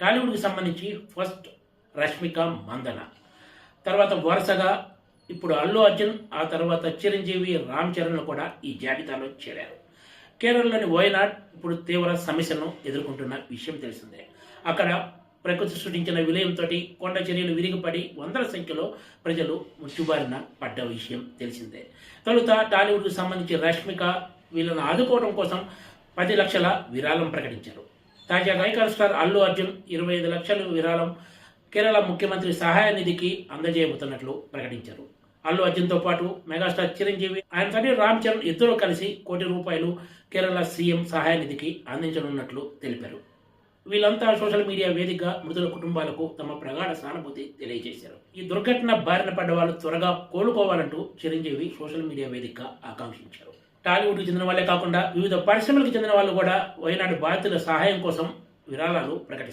టాలీవుడ్కి సంబంధించి ఫస్ట్ రష్మిక మందన, తర్వాత వరుసగా ఇప్పుడు అల్లు అర్జున్, ఆ తర్వాత చిరంజీవి, రామ్ చరణ్లు కూడా ఈ జాబితాలో చేరారు. కేరళలోని వయనాడ్ ఇప్పుడు తీవ్ర సమస్యలను ఎదుర్కొంటున్న విషయం తెలిసిందే. అక్కడ ప్రకృతి సృష్టించిన విలయంతో కొండ చర్యలు విరిగిపడి వందల సంఖ్యలో ప్రజలు మృత్యుబారిన పడ్డ విషయం తెలిసిందే. తొలుత టాలీవుడ్కు సంబంధించి రష్మిక వీళ్ళను ఆదుకోవడం కోసం 10 లక్షల విరాళం ప్రకటించారు. తాజాగా ఐకాన్ స్టార్ అల్లు అర్జున్ 25 లక్షల విరాళం కేరళ ముఖ్యమంత్రి సహాయ నిధికి అందజేయబోతున్నట్లు ప్రకటించారు. అల్లు అర్జున్తో పాటు మెగాస్టార్ చిరంజీవి, ఆయన తండ్రి రామ్ చరణ్ ఇద్దరు కలిసి ₹1 కోటి కేరళ సీఎం సహాయ నిధికి అందించనున్నట్లు తెలిపారు. వీళ్ళంతా సోషల్ మీడియా వేదికగా మృతుల కుటుంబాలకు తమ ప్రగాఢ సానుభూతి తెలియజేశారు. ఈ దుర్ఘటన బారిన పడ్డ వాళ్ళు త్వరగా కోలుకోవాలంటూ చిరంజీవి సోషల్ మీడియా వేదికగా ఆకాంక్షించారు. టాలీవుడ్కి చెందిన వాళ్ళే కాకుండా వివిధ పరిశ్రమలకు చెందిన వాళ్ళు కూడా వయనాడు బాధితుల సహాయం కోసం విరాళాలు ప్రకటిస్తారు.